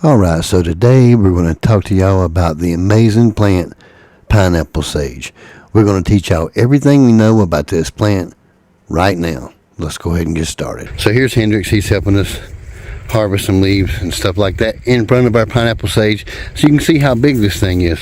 Alright, so today we're going to talk to y'all about the amazing plant, pineapple sage. We're going to teach y'all everything we know about this plant right now. Let's go ahead and get started. So here's Hendrix. He's helping us harvest some leaves and stuff like that in front of our pineapple sage, so you can see how big this thing is.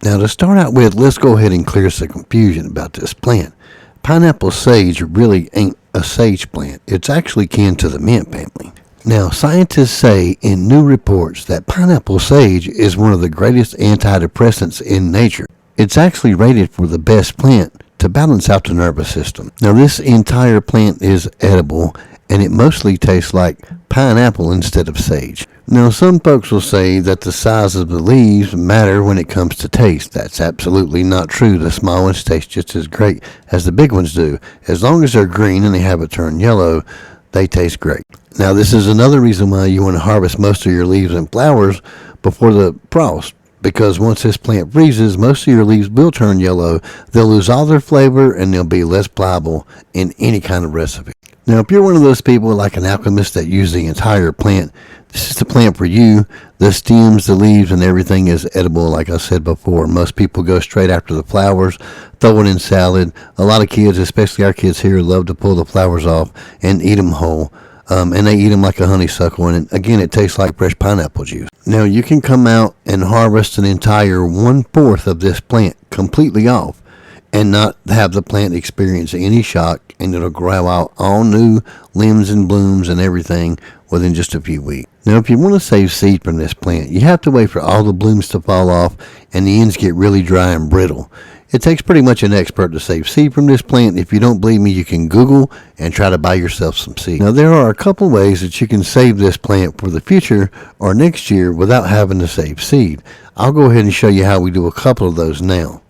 Now to start out with, let's go ahead and clear some confusion about this plant. Pineapple sage really ain't a sage plant. It's actually kin to the mint family. Now, scientists say in new reports that pineapple sage is one of the greatest antidepressants in nature. It's actually rated for the best plant to balance out the nervous system. Now, this entire plant is edible, and it mostly tastes like pineapple instead of sage. Now, some folks will say that the size of the leaves matter when it comes to taste. That's absolutely not true. The small ones taste just as great as the big ones do. As long as they're green and they haven't turned yellow, they taste great. Now, this is another reason why you want to harvest most of your leaves and flowers before the frost, because once this plant freezes, most of your leaves will turn yellow. They'll lose all their flavor and they'll be less pliable in any kind of recipe. Now, if you're one of those people like an alchemist that use the entire plant, this is the plant for you. The stems, the leaves, and everything is edible, like I said before. Most people go straight after the flowers, throw it in salad. A lot of kids, especially our kids here, love to pull the flowers off and eat them whole. And they eat them like a honeysuckle, and again, it tastes like fresh pineapple juice. Now, you can come out and harvest an entire 1/4 of this plant completely off and not have the plant experience any shock, and it'll grow out all new limbs and blooms and everything within just a few weeks. Now, if you want to save seed from this plant, you have to wait for all the blooms to fall off and the ends get really dry and brittle. It takes pretty much an expert to save seed from this plant. If you don't believe me, you can Google and try to buy yourself some seed. Now, there are a couple ways that you can save this plant for the future or next year without having to save seed. I'll go ahead and show you how we do a couple of those now.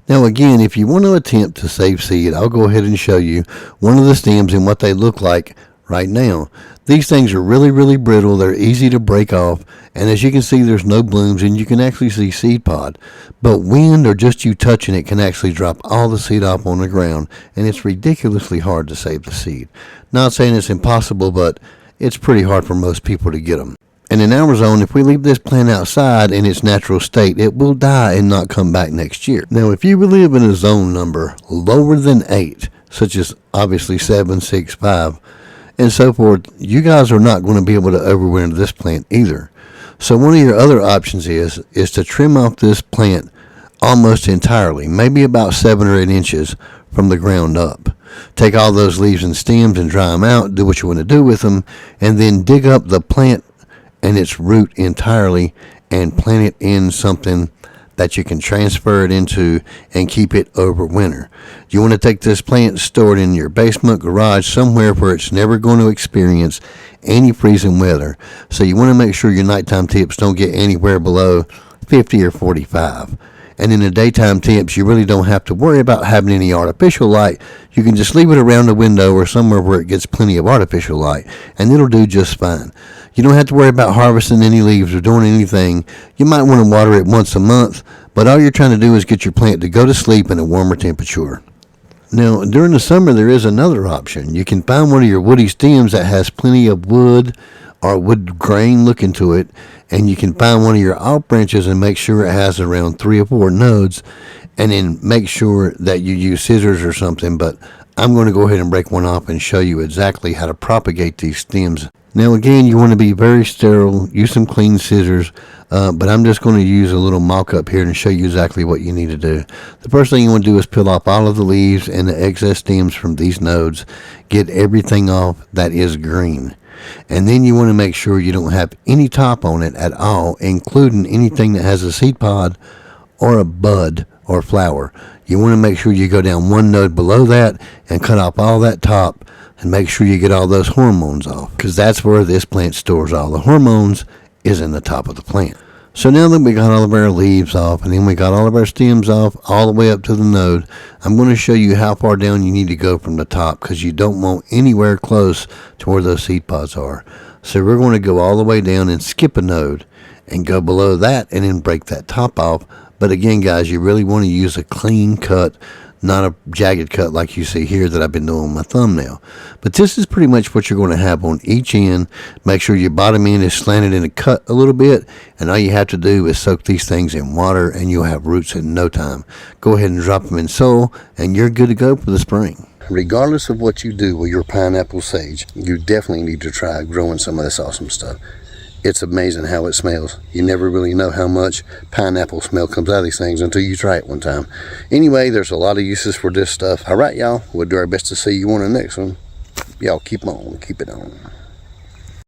Now, again, if you want to attempt to save seed, I'll go ahead and show you one of the stems and what they look like right now. These things are really brittle. They're easy to break off, and as you can see, there's no blooms, and you can actually see seed pod. But wind or just you touching it can actually drop all the seed off on the ground, and it's ridiculously hard to save the seed. Not saying it's impossible, but it's pretty hard for most people to get them. And in our zone, if we leave this plant outside in its natural state, it will die and not come back next year. Now, if you live in a zone number lower than 8, such as obviously 7, 6, 5, and so forth, you guys are not going to be able to overwinter this plant either. So one of your other options is to trim off this plant almost entirely, maybe about 7 or 8 inches from the ground up. Take all those leaves and stems and dry them out, do what you want to do with them, and then dig up the plant and its root entirely and plant it in something that you can transfer it into and keep it over winter. You want to take this plant, store it in your basement, garage, somewhere where it's never going to experience any freezing weather. So you want to make sure your nighttime temps don't get anywhere below 50 or 45. And in the daytime temps, you really don't have to worry about having any artificial light. You can just leave it around the window or somewhere where it gets plenty of artificial light, and it'll do just fine. You don't have to worry about harvesting any leaves or doing anything. You might want to water it once a month, but all you're trying to do is get your plant to go to sleep in a warmer temperature. Now, during the summer, there is another option. You can find one of your woody stems that has plenty of wood or wood grain looking to it, and you can find one of your off branches and make sure it has around 3 or 4 nodes, and then make sure that you use scissors or something. But I'm going to go ahead and break one off and show you exactly how to propagate these stems. Now, again, you want to be very sterile. Use some clean scissors, but I'm just going to use a little mock-up here and show you exactly what you need to do. The first thing you want to do is peel off all of the leaves and the excess stems from these nodes. Get everything off that is green. And then you want to make sure you don't have any top on it at all, including anything that has a seed pod or a bud or flower. You want to make sure you go down 1 node below that and cut off all that top, and make sure you get all those hormones off, because that's where this plant stores all the hormones, is in the top of the plant. So now that we got all of our leaves off, and then we got all of our stems off all the way up to the node, I'm going to show you how far down you need to go from the top, because you don't want anywhere close to where those seed pods are. So we're going to go all the way down and skip a node and go below that and then break that top off. But again, guys, you really want to use a clean cut. not a jagged cut like you see here that I've been doing on my thumbnail. But this is pretty much what you're going to have on each end. Make sure your bottom end is slanted in a cut a little bit, and all you have to do is soak these things in water and you'll have roots in no time. Go ahead and drop them in soil and you're good to go for the spring. Regardless of what you do with your pineapple sage, you definitely need to try growing some of this awesome stuff. It's amazing how it smells. You never really know how much pineapple smell comes out of these things until you try it one time. Anyway, there's a lot of uses for this stuff. All right, y'all. We'll do our best to see you on the next one. Y'all keep on. Keep it on.